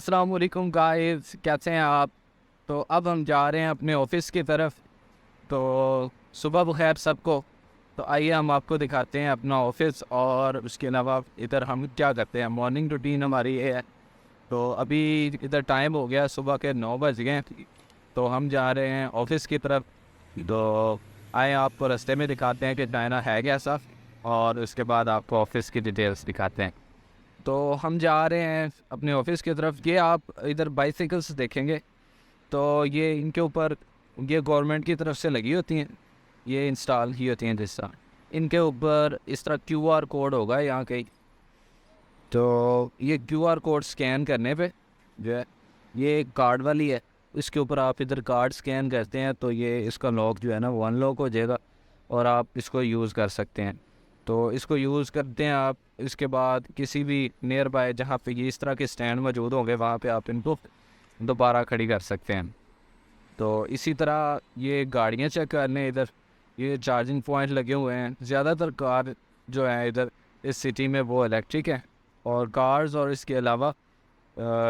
अस्सलाम वालेकुम गाइस, कैसे हैं आप। तो अब हम जा रहे हैं अपने ऑफिस की तरफ। तो सुबह बखैर सबको। तो आइए हम आपको दिखाते हैं अपना ऑफिस, और उसके अलावा इधर हम क्या करते हैं। मॉर्निंग रूटीन हमारी ये है। तो अभी इधर टाइम हो गया, सुबह के 9 बज गए हैं। तो हम जा रहे हैं ऑफिस की तरफ। तो आए आपको रास्ते में दिखाते हैं कि चाइना है कैसा, और उसके बाद आपको ऑफिस की डिटेल्स दिखाते हैं। तो हम जा रहे हैं अपने ऑफिस की तरफ। ये आप इधर बाइसिकल्स देखेंगे, तो ये इनके ऊपर ये गवर्नमेंट की तरफ से लगी होती हैं, ये इंस्टॉल की होती हैं। जिस तरह इनके ऊपर इस तरह क्यूआर कोड होगा यहाँ कहीं। तो ये क्यूआर कोड स्कैन करने पे जो है, ये एक कार्ड वाली है। इसके ऊपर आप इधर कार्ड स्कैन करते हैं तो ये इसका लॉक जो है ना वो अनलॉक हो जाएगा, और आप इसको यूज़ कर सकते हैं। तो इसको यूज़ करते हैं आप। इसके बाद किसी भी नियर बाय जहाँ पे ये इस तरह के स्टैंड मौजूद होंगे, वहाँ पे आप इनको दोबारा खड़ी कर सकते हैं। तो इसी तरह ये गाड़ियाँ चेक करने इधर ये चार्जिंग पॉइंट लगे हुए हैं। ज़्यादातर कार जो है इधर इस सिटी में वो इलेक्ट्रिक हैं, और कार्स और इसके अलावा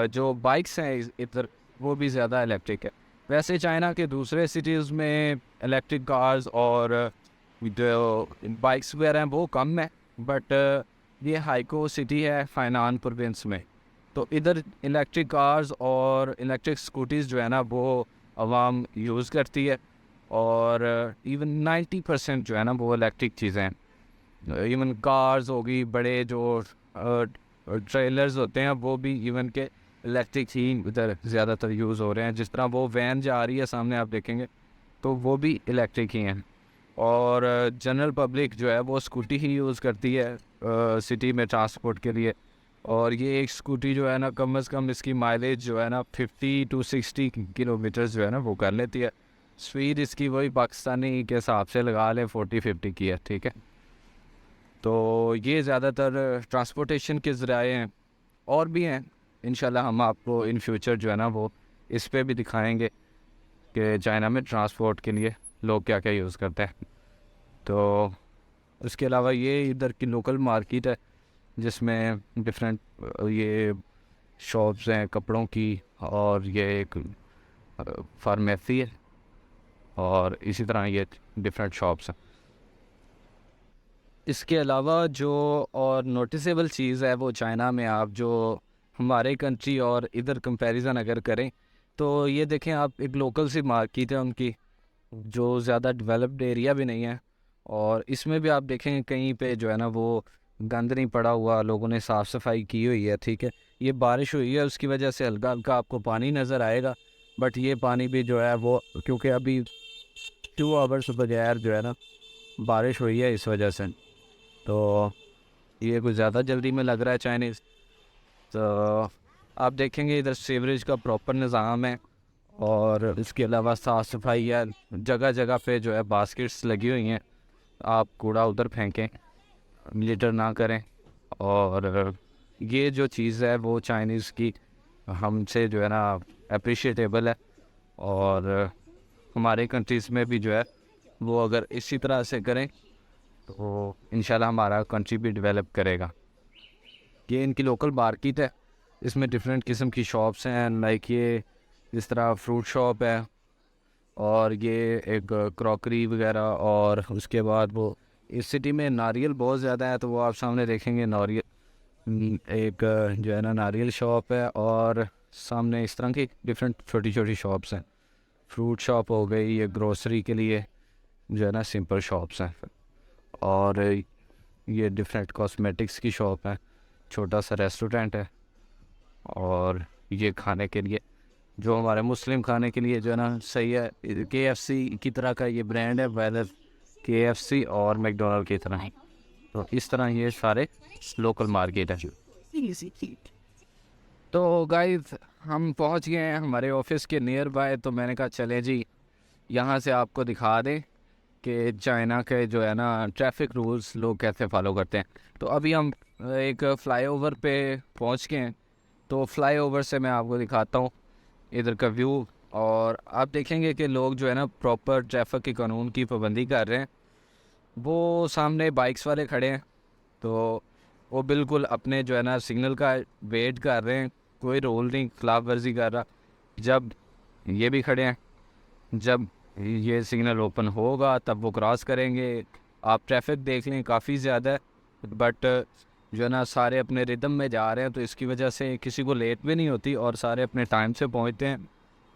जो बाइक्स हैं इधर वो भी ज़्यादा इलेक्ट्रिक है। वैसे चाइना के दूसरे सिटीज़ में इलेक्ट्रिक कार्स और जो बाइक्स वगैरह हैं वो कम है, बट ये हाइको सिटी है हाइनान प्रोविंस में। तो इधर इलेक्ट्रिक कार्स और इलेक्ट्रिक स्कूटीज़ जो है ना वो आवाम यूज़ करती है, और इवन 90% जो है ना वो इलेक्ट्रिक चीज़ें हैं। इवन कार्स होगी, बड़े जो ट्रेलर्स होते हैं वो भी इवन के इलेक्ट्रिक ही इधर ज़्यादातर यूज़ हो रहे हैं। जिस तरह वो वैन जा रही है सामने आप देखेंगे, तो वो भी इलेक्ट्रिक ही हैं। और जनरल पब्लिक जो है वो स्कूटी ही यूज़ करती है सिटी में ट्रांसपोर्ट के लिए। और ये एक स्कूटी जो है ना कम से कम इसकी माइलेज जो है ना 50 to 60 किलोमीटर्स जो है ना वो कर लेती है। स्पीड इसकी वही पाकिस्तानी के हिसाब से लगा लें 40-50 की है, ठीक है। तो ये ज़्यादातर ट्रांसपोर्टेशन के ज़राए हैं, और भी हैं। इंशाल्लाह हम आपको इन फ्यूचर जो है ना वो इस पे भी दिखाएंगे कि चाइना में ट्रांसपोर्ट के लिए लोग क्या क्या यूज़ करते हैं। तो उसके अलावा ये इधर की लोकल मार्केट है, जिसमें डिफरेंट ये शॉप्स हैं कपड़ों की, और ये एक फार्मेसी है, और इसी तरह ये डिफरेंट शॉप्स हैं। इसके अलावा जो और नोटिसेबल चीज़ है वो चाइना में, आप जो हमारे कंट्री और इधर कंपैरिजन अगर करें, तो ये देखें आप, एक लोकल सी मार्केट है उनकी, जो ज़्यादा डेवलप्ड एरिया भी नहीं है। और इसमें भी आप देखेंगे कहीं पे जो है ना वो गंद नहीं पड़ा हुआ, लोगों ने साफ़ सफाई की हुई है, ठीक है। ये बारिश हुई है उसकी वजह से हल्का हल्का आपको पानी नज़र आएगा, बट ये पानी भी जो है वो क्योंकि अभी 2 आवर्स बगैर जो है ना बारिश हुई है, इस वजह से तो ये कुछ ज़्यादा जल्दी में लग रहा है चाइनीज़। तो आप देखेंगे इधर सीवरेज का प्रॉपर निज़ाम है, और इसके अलावा साफ़ सफाई है। जगह जगह पे जो है बास्केट्स लगी हुई हैं, आप कूड़ा उधर फेंकें, लिटर ना करें। और ये जो चीज़ है वो चाइनीज़ की हमसे जो है ना अप्रिशिएटेबल है। और हमारे कंट्रीज़ में भी जो है वो अगर इसी तरह से करें तो इंशाल्लाह हमारा कंट्री भी डेवलप करेगा। ये इनकी लोकल मार्केट है, इसमें डिफरेंट किस्म की शॉप्स हैं। लाइक ये जिस तरह फ्रूट शॉप है, और ये एक क्रॉकरी वगैरह, और उसके बाद वो इस सिटी में नारियल बहुत ज़्यादा है, तो वो आप सामने देखेंगे नारियल एक जो है ना नारियल शॉप है। और सामने इस तरह की डिफरेंट छोटी छोटी शॉप्स हैं। फ्रूट शॉप हो गई, ये ग्रोसरी के लिए जो है ना सिंपल शॉप्स हैं। और ये डिफरेंट कॉस्मेटिक्स की शॉप है, छोटा सा रेस्टोरेंट है। और ये खाने के लिए जो हमारे मुस्लिम खाने के लिए जो है ना सही है, KFC की तरह का ये ब्रांड है, वेदर KFC और मैकडोनल्ड की तरह। तो इस तरह ये सारे लोकल मार्केट है। तो गाइस हम पहुंच गए हैं हमारे ऑफिस के नियर बाय। तो मैंने कहा चले जी यहाँ से आपको दिखा दें कि चाइना के जो है ना ट्रैफिक रूल्स लोग कैसे फॉलो करते हैं। तो अभी हम एक फ़्लाईओवर पे पहुंच गए हैं। तो फ़्लाईओवर से मैं आपको दिखाता हूँ इधर का व्यू, और आप देखेंगे कि लोग जो है ना प्रॉपर ट्रैफिक के कानून की पाबंदी कर रहे हैं। वो सामने बाइक्स वाले खड़े हैं, तो वो बिल्कुल अपने जो है ना सिग्नल का वेट कर रहे हैं कोई रूल नहीं खिलाफ वर्जी कर रहा। जब ये भी खड़े हैं, जब ये सिग्नल ओपन होगा तब वो क्रॉस करेंगे। आप ट्रैफिक देख लें काफ़ी ज़्यादा है, बट जो है ना सारे अपने रिदम में जा रहे हैं, तो इसकी वजह से किसी को लेट भी नहीं होती और सारे अपने टाइम से पहुंचते हैं।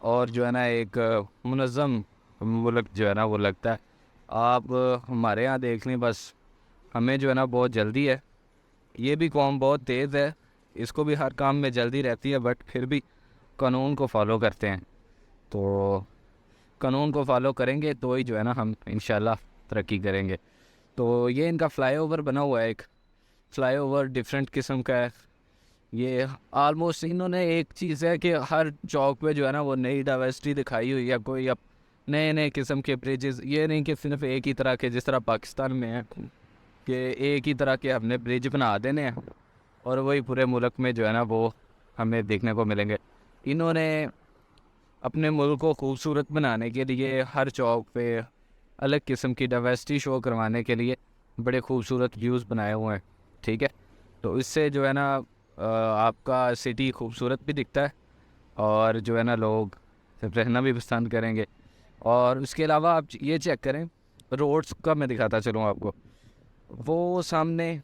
और जो है ना एक मुनज़्ज़म मुल्क जो है ना वो लगता है। आप हमारे यहाँ देख लें, बस हमें जो है ना बहुत जल्दी है। ये भी कौम बहुत तेज़ है, इसको भी हर काम में जल्दी रहती है, बट फिर भी कानून को फॉलो करते हैं। तो कानून को फॉलो करेंगे तो ही जो है ना हम इंशाल्लाह तरक्की करेंगे। तो ये इनका फ़्लाईओवर बना हुआ है, एक फ़्लाईओवर डिफरेंट किस्म का है। ये आलमोस्ट इन्होंने एक चीज़ है कि हर चौक पे जो है ना वो नई डाइवर्सिटी दिखाई हुई है, कोई अब नए नए किस्म के ब्रिजेस। ये नहीं कि सिर्फ एक ही तरह के, जिस तरह पाकिस्तान में है कि एक ही तरह के हमने ब्रिज बना देने हैं और वही पूरे मुल्क में जो है ना वो हमें देखने को मिलेंगे। इन्होंने अपने मुल्क को खूबसूरत बनाने के लिए हर चौक पे अलग किस्म की डाइवर्सिटी शो करवाने के लिए बड़े खूबसूरत व्यूज़ बनाए हुए हैं, ठीक है। तो इससे जो है ना आपका सिटी खूबसूरत भी दिखता है और जो है ना लोग रहना भी पसंद करेंगे। और उसके अलावा आप ये चेक करें, रोड्स का मैं दिखाता चलूँ आपको। वो सामने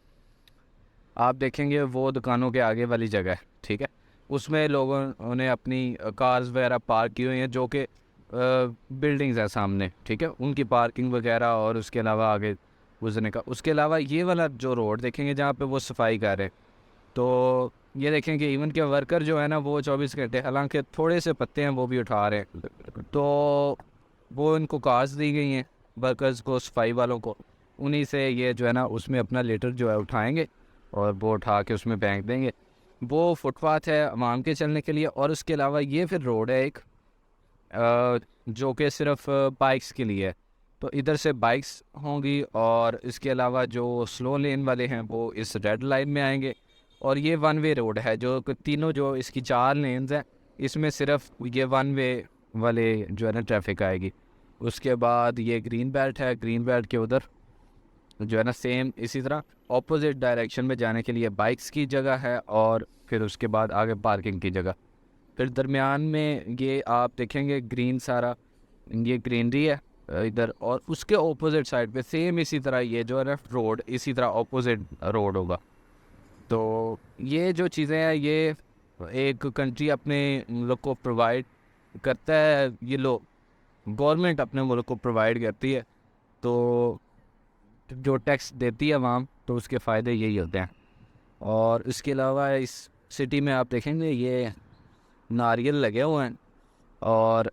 आप देखेंगे वो दुकानों के आगे वाली जगह है, ठीक है। उसमें लोगों ने अपनी कार्स वगैरह पार्क की हुई हैं, जो कि बिल्डिंग्स हैं सामने, ठीक है। उनकी पार्किंग वगैरह और उसके अलावा आगे गुजरने का। उसके अलावा ये वाला जो रोड देखेंगे जहाँ पे वो सफाई कर रहे हैं, तो ये देखेंगे इवन के वर्कर जो है ना वो 24 घंटे, हालांकि थोड़े से पत्ते हैं वो भी उठा रहे हैं। तो वो इनको कार्स दी गई हैं वर्कर्स को, सफाई वालों को। उन्हीं से ये जो है ना उसमें अपना लेटर जो है उठाएंगे और वो उठा के उसमें फेंक देंगे। वो फुटपाथ है आवाम के चलने के लिए। और उसके अलावा ये फिर रोड है एक जो कि सिर्फ बाइक्स के लिए है। तो इधर से बाइक्स होंगी और इसके अलावा जो स्लो लेन वाले हैं वो इस रेड लाइन में आएंगे। और ये वन वे रोड है, जो तीनों जो इसकी 4 लेन्स हैं, इसमें सिर्फ ये वन वे वाले जो है ना ट्रैफिक आएगी। उसके बाद ये ग्रीन बेल्ट है, ग्रीन बेल्ट के उधर जो है ना सेम इसी तरह ऑपोजिट डायरेक्शन में जाने के लिए बाइक्स की जगह है और फिर उसके बाद आगे पार्किंग की जगह। फिर दरमियान में ये आप देखेंगे ग्रीन सारा, ये ग्रीनरी है इधर। और उसके ऑपोजिट साइड पे सेम इसी तरह ये जो है ना रोड इसी तरह ऑपोजिट रोड होगा। तो ये जो चीज़ें हैं ये एक कंट्री अपने मुल्क को प्रोवाइड करता है, ये लोग गवर्नमेंट अपने मुल्क को प्रोवाइड करती है। तो जो टैक्स देती है आवाम, तो उसके फ़ायदे यही होते हैं। और इसके अलावा इस सिटी में आप देखेंगे ये नारियल लगे हुए हैं और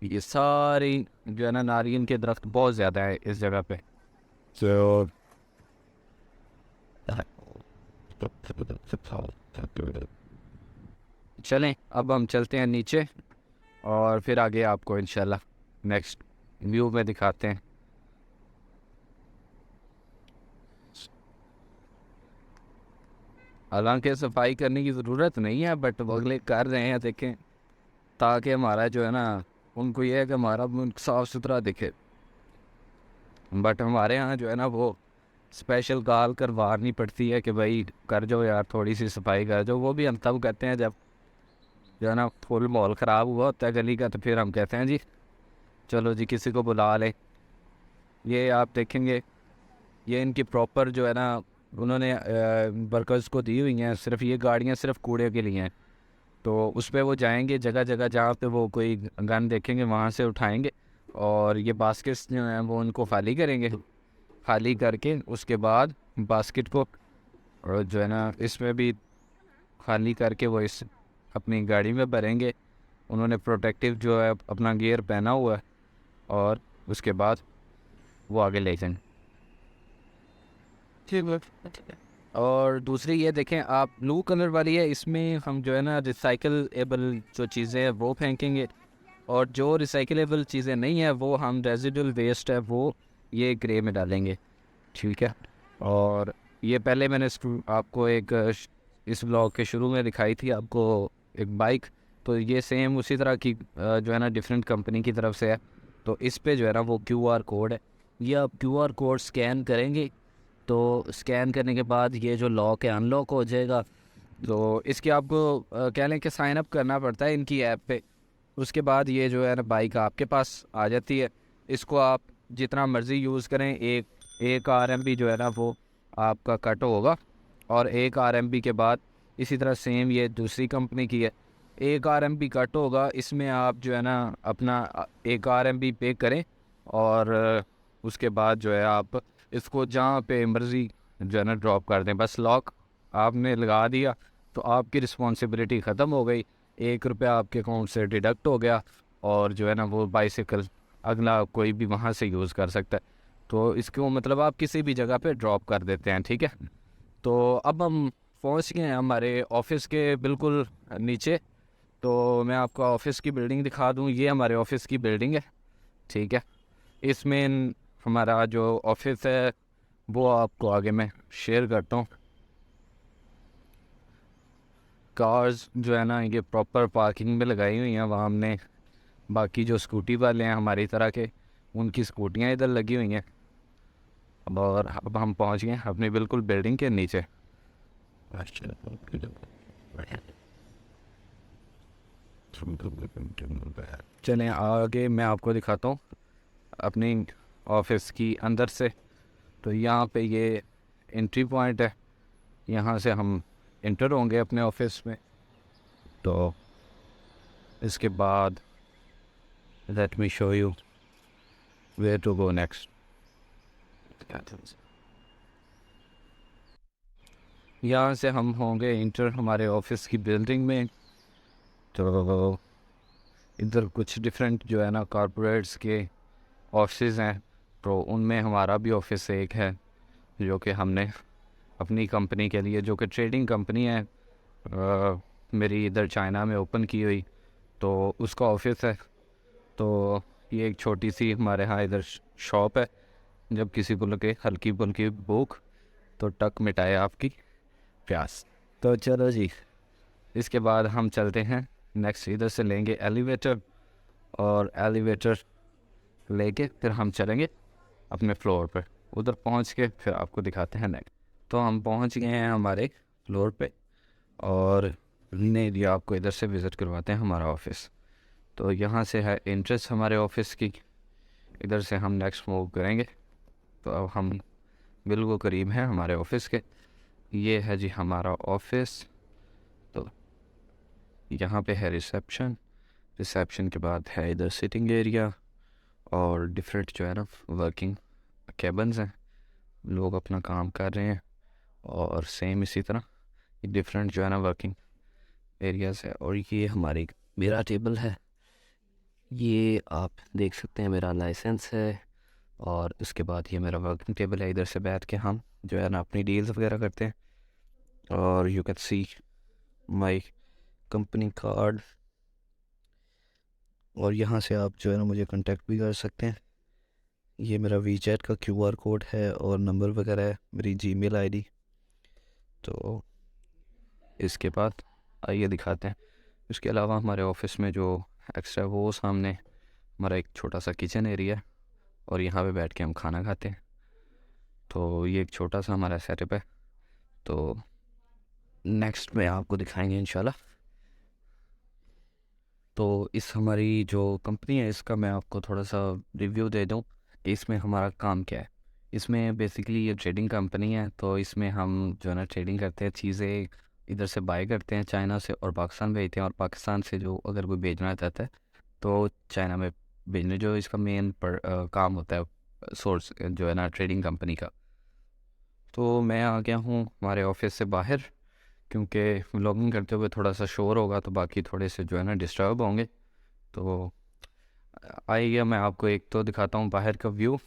ये सारी जो है ना नारियल के दरख्त बहुत ज़्यादा है इस जगह पे। तो चलें अब हम चलते हैं नीचे और फिर आगे आपको इंशाल्लाह नेक्स्ट व्यू में दिखाते हैं। हालांकि सफाई करने की ज़रूरत नहीं है, बट वो अगले कर रहे हैं, देखें, ताकि हमारा जो है ना उनको ये है कि हमारा मुल्क साफ़ सुथरा दिखे। बट हमारे यहाँ जो है ना वो स्पेशल कॉल करवानी पड़ती है कि भाई कर जाओ यार, थोड़ी सी सफाई कर जाओ। वो भी हम तब कहते हैं जब जो है ना फुल माहौल ख़राब हुआ होता है गली का, तो फिर हम कहते हैं जी चलो जी किसी को बुला लें। ये आप देखेंगे ये इनकी प्रॉपर जो है ना उन्होंने वर्कर्स को दी हुई हैं, सिर्फ ये गाड़ियाँ सिर्फ कूड़े के लिए हैं। तो उस पर वो जाएंगे जगह जगह जहाँ पे वो कोई गन देखेंगे वहाँ से उठाएंगे और ये बास्केट्स जो हैं वो उनको खाली करेंगे। खाली करके उसके बाद बास्केट को और जो है ना इसमें भी खाली करके वो इस अपनी गाड़ी में भरेंगे। उन्होंने प्रोटेक्टिव जो है अपना गियर पहना हुआ है और उसके बाद वो आगे ले जाएंगे। ठीक है। और दूसरी ये देखें आप, ब्लू कलर वाली है, इसमें हम जो है ना रिसाइकलेबल जो चीज़ें हैं वो फेंकेंगे। और जो रिसाइकलेबल चीज़ें नहीं है वो हम रेजिडुअल वेस्ट है वो ये ग्रे में डालेंगे, ठीक है। और ये पहले मैंने आपको एक इस ब्लॉग के शुरू में दिखाई थी आपको एक बाइक। तो ये सेम उसी तरह की जो है ना डिफरेंट कंपनी की तरफ से है। तो इस पे जो है ना वो QR कोड है, ये आप QR कोड स्कैन करेंगे तो स्कैन करने के बाद ये जो लॉक है अनलॉक हो जाएगा। तो इसकी आपको कह लें कि साइन अप करना पड़ता है इनकी ऐप पे। उसके बाद ये जो है ना बाइक आपके पास आ जाती है। इसको आप जितना मर्ज़ी यूज़ करें, एक आरएमबी जो है ना वो आपका कट होगा। और एक आरएमबी के बाद इसी तरह सेम ये दूसरी कंपनी की है, एक आरएमबी कट होगा। इसमें आप जो है ना अपना एक आरएमबी पे करें और उसके बाद जो है आप इसको जहाँ पे मर्ज़ी जो है ना ड्रॉप कर दें। बस लॉक आपने लगा दिया तो आपकी रिस्पॉन्सिबिलिटी ख़त्म हो गई। 1 रुपया आपके अकाउंट से डिडक्ट हो गया और जो है ना वो बाइसिकल अगला कोई भी वहाँ से यूज़ कर सकता है। तो इसको मतलब आप किसी भी जगह पे ड्रॉप कर देते हैं, ठीक है। तो अब हम पहुँच गए हैं हमारे ऑफिस के बिल्कुल नीचे। तो मैं आपको ऑफिस की बिल्डिंग दिखा दूँ। ये हमारे ऑफिस की बिल्डिंग है, ठीक है। इसमें हमारा जो ऑफिस है वो आपको आगे मैं शेयर करता हूँ। कार्स जो है ना ये प्रॉपर पार्किंग में लगाई हुई हैं वहाँ हमने। बाकी जो स्कूटी वाले हैं हमारी तरह के, उनकी स्कूटियाँ इधर लगी हुई हैं। और अब हम पहुँच गए अपनी बिल्कुल बिल्डिंग के नीचे। चलें आगे मैं आपको दिखाता हूँ अपनी ऑफिस की अंदर से। तो यहाँ पे ये एंट्री पॉइंट है, यहाँ से हम इंटर होंगे अपने ऑफिस में। तो इसके बाद let me show you where to go next. यहाँ से हम होंगे इंटर हमारे ऑफिस की बिल्डिंग में। तो इधर कुछ डिफरेंट जो है ना कॉरपोरेट्स के ऑफिस हैं, तो उनमें हमारा भी ऑफिस एक है जो कि हमने अपनी कंपनी के लिए, जो कि ट्रेडिंग कंपनी है मेरी इधर चाइना में ओपन की हुई, तो उसका ऑफिस है। तो ये एक छोटी सी हमारे यहाँ इधर शॉप है। जब किसी को लगे हल्की फुल्की भूख तो टक मिटाए आपकी प्यास। तो चलो जी, इसके बाद हम चलते हैं नेक्स्ट। इधर से लेंगे एलिवेटर और एलिवेटर लेके फिर हम चलेंगे अपने फ्लोर पर। उधर पहुंच के फिर आपको दिखाते हैं नेक्स्ट। तो हम पहुंच गए हैं हमारे फ्लोर पे और नहीं दिया आपको इधर से विज़िट करवाते हैं हमारा ऑफिस। तो यहाँ से है एंट्रेंस हमारे ऑफिस की, इधर से हम नेक्स्ट मूव करेंगे। तो अब हम बिल्कुल करीब हैं हमारे ऑफिस के। ये है जी हमारा ऑफिस। तो यहाँ पे है रिसेप्शन, रिसेप्शन के बाद है इधर सिटिंग एरिया और डिफरेंट जो है ना वर्किंग कैबन्स हैं, लोग अपना काम कर रहे हैं। और सेम इसी तरह डिफरेंट जो है ना वर्किंग एरियाज है। और ये हमारी मेरा टेबल है, ये आप देख सकते हैं मेरा लाइसेंस है। और उसके बाद ये मेरा वर्किंग टेबल है, इधर से बैठ के हम जो है ना अपनी डील्स वगैरह करते हैं। और you can see my company card. और यहाँ से आप जो है ना मुझे कांटेक्ट भी कर सकते हैं। ये मेरा वीचैट का क्यूआर कोड है और नंबर वगैरह है, मेरी जीमेल आईडी। तो इसके बाद आइए दिखाते हैं। इसके अलावा हमारे ऑफिस में जो एक्स्ट्रा वो सामने हमारा एक छोटा सा किचन एरिया है और यहाँ पे बैठ के हम खाना खाते हैं। तो ये एक छोटा सा हमारा सेटअप है। तो नेक्स्ट में आपको दिखाएंगे इंशाल्लाह। तो इस हमारी जो कंपनी है इसका मैं आपको थोड़ा सा रिव्यू दे दूँ कि इसमें हमारा काम क्या है। इसमें बेसिकली ये ट्रेडिंग कंपनी है। तो इसमें हम जो है ना ट्रेडिंग करते हैं, चीज़ें इधर से बाय करते हैं चाइना से और पाकिस्तान भेजते हैं। और पाकिस्तान से जो अगर कोई भेजना चाहता है तो चाइना में भेजने, जो इसका मेन काम होता है सोर्स जो है ना ट्रेडिंग कंपनी का। तो मैं आ गया हूँ हमारे ऑफिस से बाहर, क्योंकि व्लॉगिंग करते हुए थोड़ा सा शोर होगा तो बाकी थोड़े से जो है ना डिस्टर्ब होंगे। तो आइए मैं आपको एक तो दिखाता हूँ बाहर का व्यू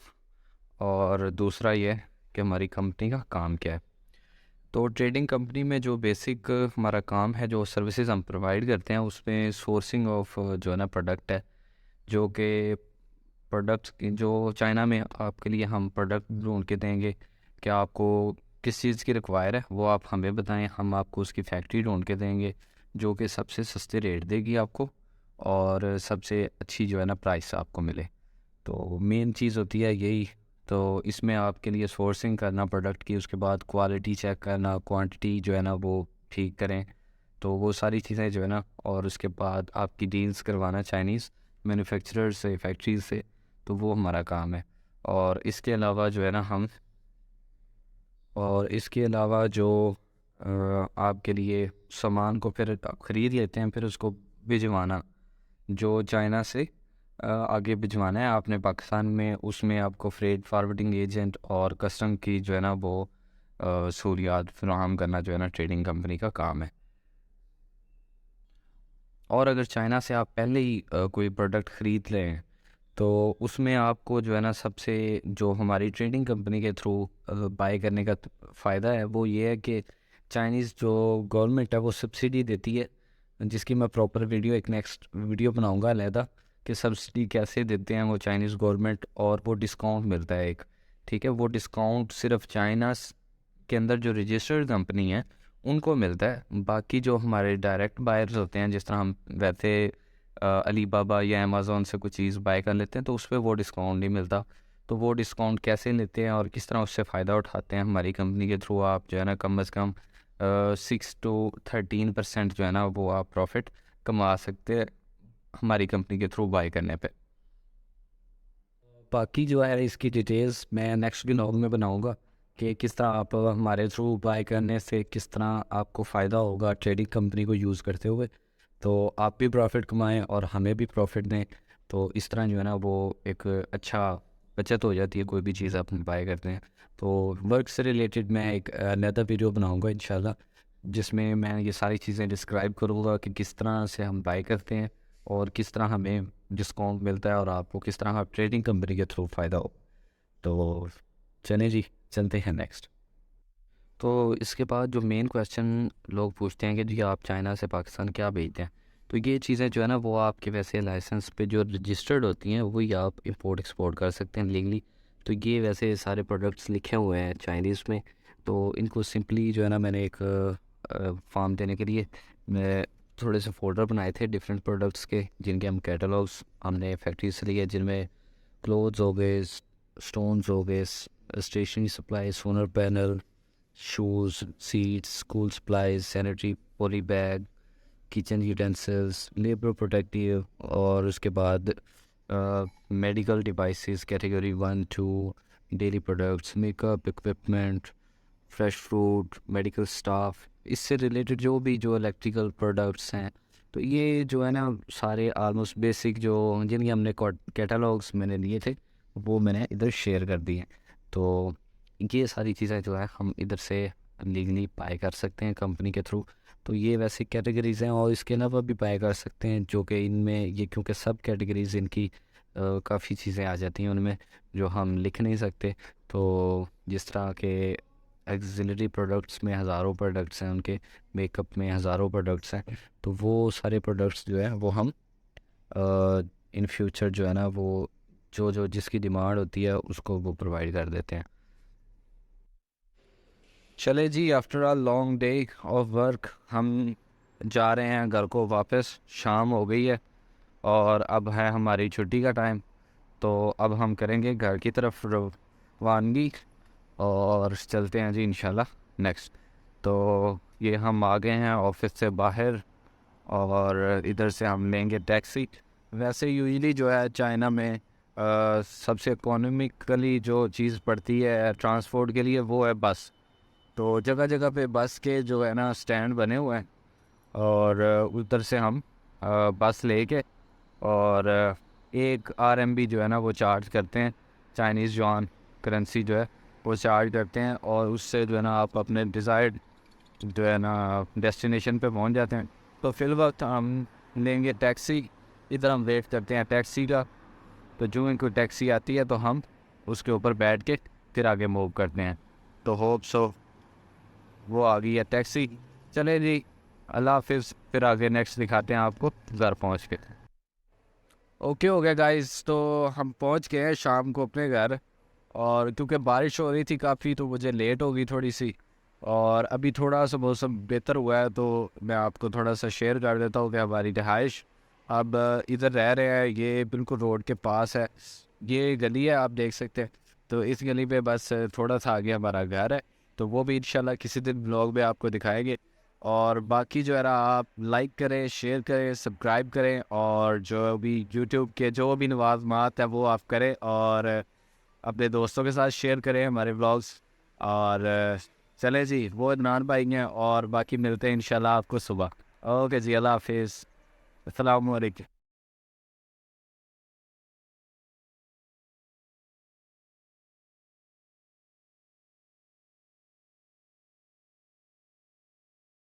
और दूसरा ये कि हमारी कंपनी का काम क्या है। तो ट्रेडिंग कंपनी में जो बेसिक हमारा काम है, जो सर्विसेज हम प्रोवाइड करते हैं, उसमें सोर्सिंग ऑफ जो है ना प्रोडक्ट है, जो कि प्रोडक्ट्स की जो चाइना में आपके लिए हम प्रोडक्ट ढूंढ के देंगे कि आपको किस चीज़ की रिक्वायर है वो आप हमें बताएं, हम आपको उसकी फैक्ट्री ढूंढ के देंगे जो कि सबसे सस्ते रेट देगी आपको और सबसे अच्छी जो है ना प्राइस आपको मिले। तो मेन चीज़ होती है यही। तो इसमें आपके लिए सोर्सिंग करना प्रोडक्ट की, उसके बाद क्वालिटी चेक करना, क्वांटिटी जो है ना वो ठीक करें, तो वो सारी चीज़ें जो है ना, और उसके बाद आपकी डील्स करवाना चाइनीज़ मैन्युफैक्चरर से, फैक्ट्रीज से, तो वो हमारा काम है। और इसके अलावा जो है ना हम और इसके अलावा जो आपके लिए सामान को फिर आप ख़रीद लेते हैं, फिर उसको भिजवाना, जो चाइना से आगे भिजवाना है आपने पाकिस्तान में, उसमें आपको फ्रेट फारवर्डिंग एजेंट और कस्टम की जो है ना वो सहूलियात फराहम करना जो है ना ट्रेडिंग कंपनी का काम है। और अगर चाइना से आप पहले ही कोई प्रोडक्ट ख़रीद लें, तो उसमें आपको जो है ना सबसे जो हमारी ट्रेडिंग कंपनी के थ्रू बाय करने का फ़ायदा है वो ये है कि चाइनीज़ जो गवर्नमेंट है वो सब्सिडी देती है, जिसकी मैं प्रॉपर वीडियो एक नेक्स्ट वीडियो बनाऊंगा अलहदा कि सब्सिडी कैसे देते हैं वो चाइनीज़ गवर्नमेंट, और वो डिस्काउंट मिलता है एक। ठीक है, वो डिस्काउंट सिर्फ चाइना के अंदर जो रजिस्टर्ड कंपनी है उनको मिलता है। बाकी जो हमारे डायरेक्ट बायर्स होते हैं, जिस तरह हम वैसे अली बाबा या अमेज़ोन से कोई चीज़ बाय कर लेते हैं, तो उस पर वो डिस्काउंट नहीं मिलता। तो वो डिस्काउंट कैसे लेते हैं और किस तरह उससे फ़ायदा उठाते हैं हमारी कंपनी के थ्रू, आप जो है ना कम अज़ कम 6 to 13% जो है ना वो आप प्रॉफिट कमा सकते हैं हमारी कंपनी के थ्रू बाय करने पे। बाकी जो है इसकी डिटेल्स मैं नेक्स्ट व्लॉग में बनाऊंगा कि किस तरह आप हमारे थ्रू बाय करने से किस तरह आपको फ़ायदा होगा ट्रेडिंग कंपनी को यूज़ करते हुए, तो आप भी प्रॉफिट कमाएं और हमें भी प्रॉफिट दें। तो इस तरह जो है ना वो एक अच्छा बचत हो जाती है कोई भी चीज़ आप बाय करते हैं। तो वर्क से रिलेटेड मैं एक नया वीडियो बनाऊंगा इंशाल्लाह, जिसमें मैं ये सारी चीज़ें डिस्क्राइब करूँगा कि किस तरह से हम बाय करते हैं और किस तरह हमें डिस्काउंट मिलता है और आपको किस तरह आप ट्रेडिंग कंपनी के थ्रू फ़ायदा हो। तो चलें जी, चलते हैं नेक्स्ट। तो इसके बाद जो मेन क्वेश्चन लोग पूछते हैं कि जी आप चाइना से पाकिस्तान क्या भेजते हैं, तो ये चीज़ें जो है ना वो आपके वैसे लाइसेंस पे जो रजिस्टर्ड होती हैं वही आप इंपोर्ट एक्सपोर्ट कर सकते हैं लीगली। तो ये वैसे सारे प्रोडक्ट्स लिखे हुए हैं चाइनीज़ में, तो इनको सिंपली जो है ना मैंने एक फॉर्म देने के लिए मैं थोड़े से फोल्डर बनाए थे डिफरेंट प्रोडक्ट्स के, जिनके हम कैटलॉग्स हमने फैक्ट्री से लिए, जिनमें क्लोथ्स हो गए, स्टोन्स हो गए, stationery supply, solar panel, shoes, seats, school supplies, sanitary poly bag, kitchen utensils, labour protective, और उसके बाद medical devices category 1 2, daily products, makeup equipment, fresh fruit, medical staff, इससे रिलेटेड जो भी जो इलेक्ट्रिकल प्रोडक्ट्स हैं। तो ये जो है ना सारे आलमोस्ट बेसिक जो जिनके हमने कैटलॉग्स मैंने लिए थे वो मैंने इधर शेयर कर दिए। तो ये सारी चीज़ें जो है हम इधर से लीगली बाय कर सकते हैं कंपनी के थ्रू। तो ये वैसे कैटेगरीज़ हैं और इसके अलावा भी बाय कर सकते हैं, जो कि इनमें ये क्योंकि सब कैटेगरीज़ इनकी काफ़ी चीज़ें आ जाती हैं उनमें जो हम लिख नहीं सकते। तो जिस तरह के एक्सिलरी प्रोडक्ट्स में हज़ारों प्रोडक्ट्स हैं उनके, मेकअप में हज़ारों प्रोडक्ट्स हैं, तो वो सारे प्रोडक्ट्स जो है वो हम इन फ्यूचर जो है ना वो जो जो जिसकी डिमांड होती है उसको वो प्रोवाइड कर देते हैं। चले जी, after a long day of work हम जा रहे हैं घर को वापस। शाम हो गई है और अब है हमारी छुट्टी का टाइम, तो अब हम करेंगे घर की तरफ रवानगी और चलते हैं जी इंशाल्लाह नेक्स्ट। तो ये हम आ गए हैं ऑफिस से बाहर और इधर से हम लेंगे टैक्सी। वैसे यूजली जो है चाइना में सबसे इकोनॉमिकली जो चीज़ पड़ती है ट्रांसपोर्ट के लिए वो है बस। तो जगह जगह पे बस के जो है ना स्टैंड बने हुए हैं और उधर से हम बस लेके और 1 RMB जो है ना वो चार्ज करते हैं, चाइनीज़ युआन करेंसी जो है वो चार्ज करते हैं, और उससे जो है ना आप अपने डिज़ायर्ड जो है ना डेस्टिनेशन पे पहुंच जाते हैं। तो फिल वक्त हम लेंगे टैक्सी, इधर हम वेट करते हैं टैक्सी का। तो जो इनको टैक्सी आती है तो हम उसके ऊपर बैठ के फिर आगे मूव करते हैं। तो होप सो वो आ गई है टैक्सी। चले जी, अल्लाह हाफिज़, फिर आगे नेक्स्ट दिखाते हैं आपको घर पहुंच के। ओके हो गया गाइस, तो हम पहुंच गए हैं शाम को अपने घर, और क्योंकि बारिश हो रही थी काफ़ी तो मुझे लेट हो गई थोड़ी सी, और अभी थोड़ा सा मौसम बेहतर हुआ है तो मैं आपको थोड़ा सा शेयर कर देता हूँ कि हमारी रिहाइश अब इधर रह रहे हैं। ये बिल्कुल रोड के पास है, ये गली है आप देख सकते हैं। तो इस गली पे बस थोड़ा सा आगे हमारा घर है, तो वो भी इंशाल्लाह किसी दिन ब्लॉग में आपको दिखाएंगे। और बाकी जो है ना आप लाइक करें, शेयर करें, सब्सक्राइब करें, और जो भी यूट्यूब के जो भी नवाज़मात है वो आप करें, और अपने दोस्तों के साथ शेयर करें हमारे व्लॉग्स। और चले जी, वो इमरान भाई हैं, और बाकी मिलते हैं इंशाल्लाह आपको सुबह। ओके जी, अल्लाह हाफिज़, अस्सलाम वालेकुम।